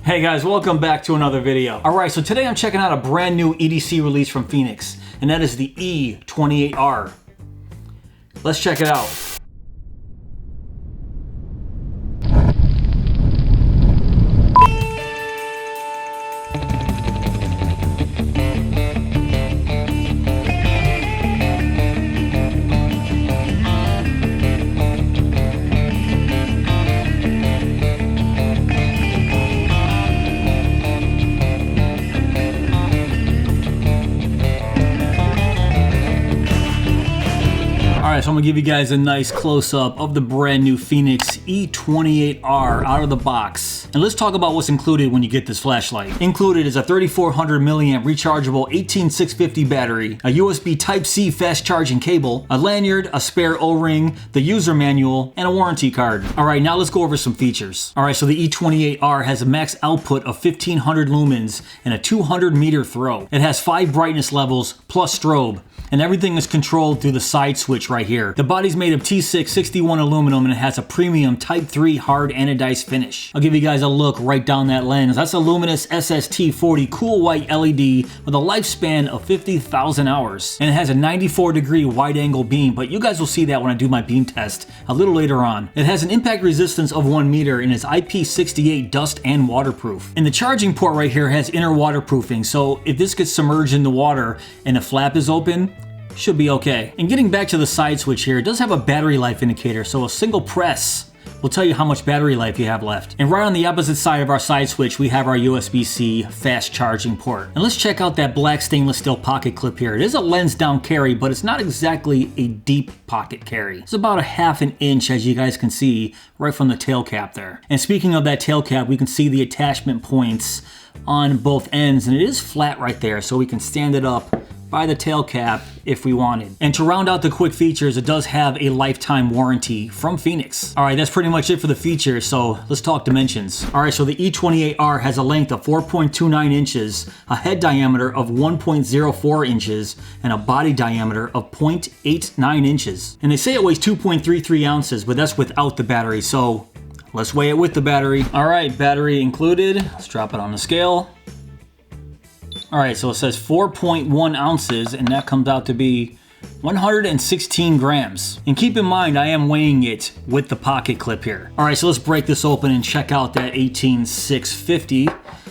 Hey guys, welcome back to another video. Alright, so today I'm checking out a brand new EDC release from Fenix, and that is the E28R. Let's check it out. Alright, so I'm going to give you guys a nice close-up of the brand new Fenix E28R out of the box. And let's talk about what's included when you get this flashlight. Included is a 3400 milliamp rechargeable 18650 battery, a USB Type-C fast charging cable, a lanyard, a spare O-ring, the user manual, and a warranty card. Alright, now let's go over some features. Alright, so the E28R has a max output of 1500 lumens and a 200 meter throw. It has 5 brightness levels plus strobe, and everything is controlled through the side switch right here. The body's made of T6 61 aluminum and it has a premium Type 3 hard anodized finish. I'll give you guys a look right down that lens. That's a Luminus SST40 cool white LED with a lifespan of 50,000 hours. And it has a 94-degree wide angle beam, but you guys will see that when I do my beam test a little later on. It has an impact resistance of 1 meter and is IP68 dust and waterproof. And the charging port right here has inner waterproofing, so if this gets submerged in the water and the flap is open, should be okay. And getting back to the side switch here, it does have a battery life indicator, so a single press will tell you how much battery life you have left. And right on the opposite side of our side switch, we have our USB-C fast charging port. And let's check out that black stainless steel pocket clip here. It is a lens down carry, but it's not exactly a deep pocket carry. It's about a ½ an inch, as you guys can see, right from the tail cap there. And speaking of that tail cap, we can see the attachment points on both ends, and it is flat right there, so we can stand it up by the tail cap if we wanted. And to round out the quick features, it does have a lifetime warranty from Fenix. Alright, that's pretty much it for the features, so let's talk dimensions. Alright, so the E28R has a length of 4.29 inches, a head diameter of 1.04 inches, and a body diameter of 0.89 inches. And they say it weighs 2.33 ounces, but that's without the battery, so let's weigh it with the battery. Alright, battery included. Let's drop it on the scale. Alright, so it says 4.1 ounces, and that comes out to be 116 grams. And keep in mind, I am weighing it with the pocket clip here. Alright, so let's break this open and check out that 18650.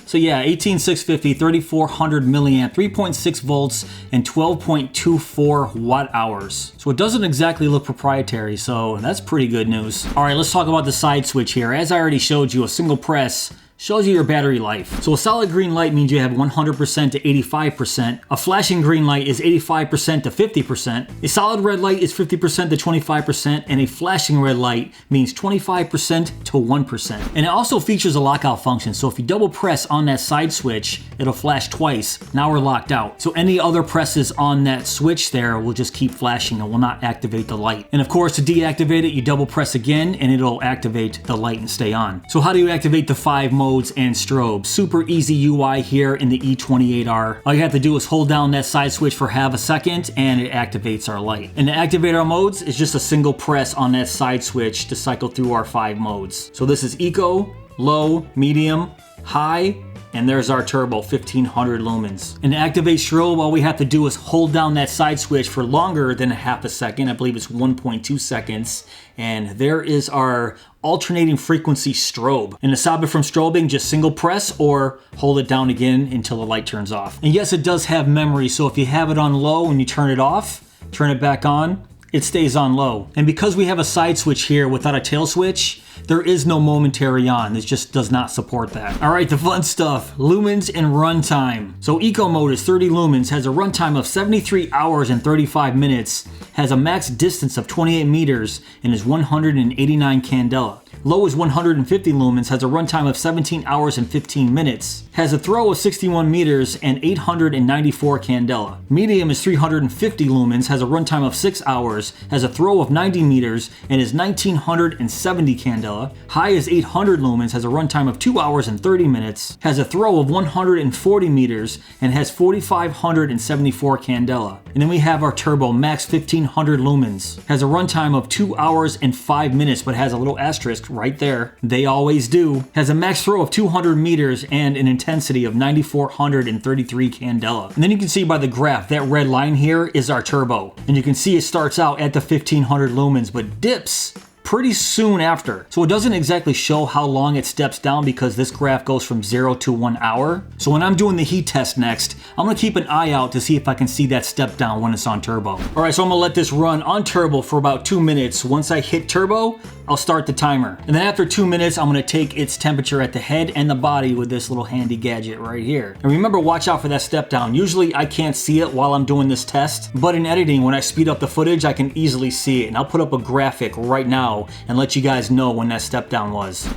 So yeah, 18650, 3400 milliamp, 3.6 volts, and 12.24 watt hours. So it doesn't exactly look proprietary, so that's pretty good news. Alright, let's talk about the side switch here. As I already showed you, a single press shows you your battery life. So a solid green light means you have 100% to 85%. A flashing green light is 85% to 50%. A solid red light is 50% to 25%. And a flashing red light means 25% to 1%. And it also features a lockout function. So if you double press on that side switch, it'll flash twice. Now we're locked out. So any other presses on that switch there will just keep flashing and will not activate the light. And of course, to deactivate it, you double press again and it'll activate the light and stay on. So how do you activate the 5 modes and strobe? Super easy UI here in the E28R. All you have to do is hold down that side switch for ½ a second and it activates our light. And to activate our modes is just a single press on that side switch to cycle through our 5 modes. So this is eco, low, medium, high, and there's our turbo, 1500 lumens. And to activate strobe, all we have to do is hold down that side switch for longer than ½ a second. I believe it's 1.2 seconds. And there is our alternating frequency strobe. And to stop it from strobing, just single press or hold it down again until the light turns off. And yes, it does have memory, so if you have it on low and you turn it off, turn it back on, it stays on low. And because we have a side switch here without a tail switch, there is no momentary on. This just does not support that. Alright, the fun stuff. Lumens and runtime. So eco mode is 30 lumens, has a runtime of 73 hours and 35 minutes, has a max distance of 28 meters, and is 189 candela. Low is 150 lumens, has a runtime of 17 hours and 15 minutes, has a throw of 61 meters and 894 candela. Medium is 350 lumens, has a runtime of 6 hours, has a throw of 90 meters, and is 1970 candela. candela. High is 800 lumens, has a runtime of 2 hours and 30 minutes, has a throw of 140 meters, and has 4,574 candela. And then we have our turbo, max 1500 lumens, has a runtime of 2 hours and 5 minutes, but has a little asterisk right there. They always do. Has a max throw of 200 meters and an intensity of 9,433 candela. And then you can see by the graph, that red line here is our turbo. And you can see it starts out at the 1500 lumens, but dips pretty soon after. So it doesn't exactly show how long it steps down because this graph goes from 0 to 1 hour. So when I'm doing the heat test next, I'm gonna keep an eye out to see if I can see that step down when it's on turbo. All right, so I'm gonna let this run on turbo for about 2 minutes. Once I hit turbo, I'll start the timer. And then after 2 minutes, I'm gonna take its temperature at the head and the body with this little handy gadget right here. And remember, watch out for that step down. Usually I can't see it while I'm doing this test, but in editing, when I speed up the footage, I can easily see it. And I'll put up a graphic right now and let you guys know when that step down was.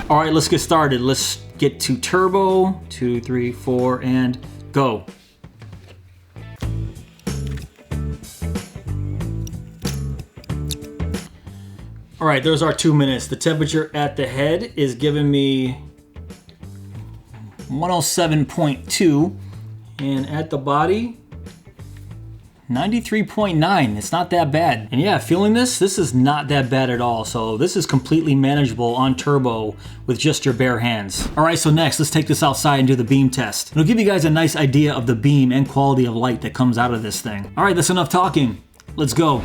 All right, let's get started. Let's get to turbo. 2, 3, 4, and go. All right, there's our 2 minutes. The temperature at the head is giving me 107.2, and at the body, 93.9. It's not that bad. And yeah, feeling this is not that bad at all. So this is completely manageable on turbo with just your bare hands. All right, so next, let's take this outside and do the beam test. It'll give you guys a nice idea of the beam and quality of light that comes out of this thing. All right, that's enough talking. Let's go.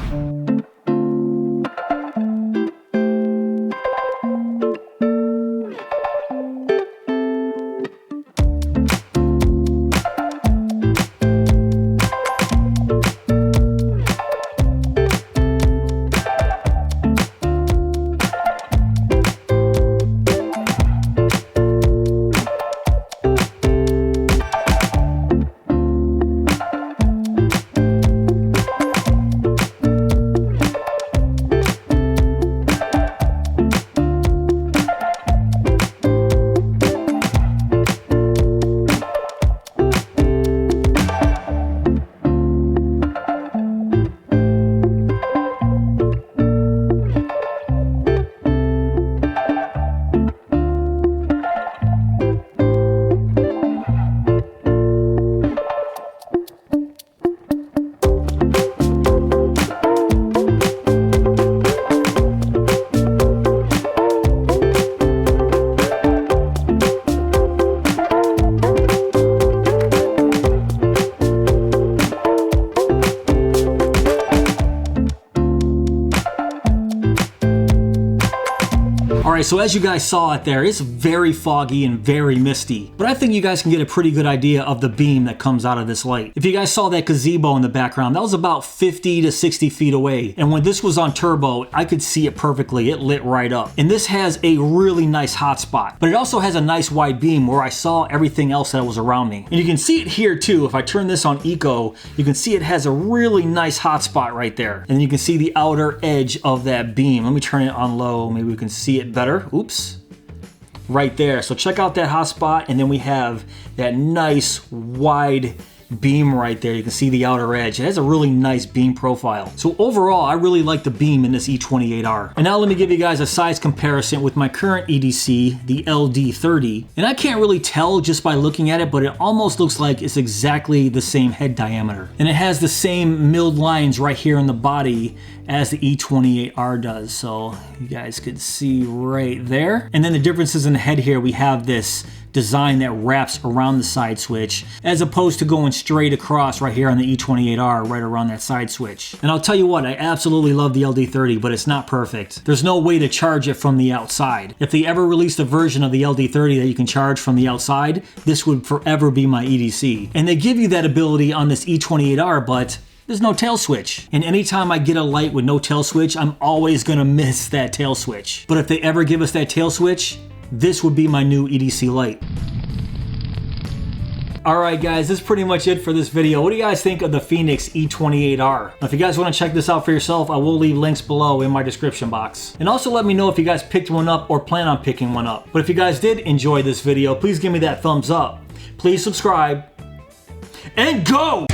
Alright, so as you guys saw it there, it's very foggy and very misty, but I think you guys can get a pretty good idea of the beam that comes out of this light. If you guys saw that gazebo in the background, that was about 50 to 60 feet away, and when this was on turbo, I could see it perfectly. It lit right up. And this has a really nice hotspot, but it also has a nice wide beam where I saw everything else that was around me. And you can see it here too. If I turn this on eco, you can see it has a really nice hotspot right there. And you can see the outer edge of that beam. Let me turn it on low. Maybe we can see it better. Oops. Right there. So check out that hotspot, and then we have that nice wide beam right there. You can see the outer edge. It has a really nice beam profile. So overall, I really like the beam in this E28R. And now let me give you guys a size comparison with my current EDC, the LD30. And I can't really tell just by looking at it, but it almost looks like it's exactly the same head diameter. And it has the same milled lines right here in the body as the E28R does. So you guys could see right there. And then the differences in the head here, we have this design that wraps around the side switch as opposed to going straight across right here on the E28R right around that side switch. And I'll tell you what, I absolutely love the LD30, but it's not perfect. There's no way to charge it from the outside. If they ever released a version of the LD30 that you can charge from the outside, this would forever be my EDC. And they give you that ability on this E28R, but there's no tail switch. And anytime I get a light with no tail switch, I'm always gonna miss that tail switch. But if they ever give us that tail switch, this would be my new EDC light. Alright guys, this is pretty much it for this video. What do you guys think of the Fenix E28R? Now, if you guys want to check this out for yourself, I will leave links below in my description box. And also let me know if you guys picked one up or plan on picking one up. But if you guys did enjoy this video, please give me that thumbs up. Please subscribe. And go!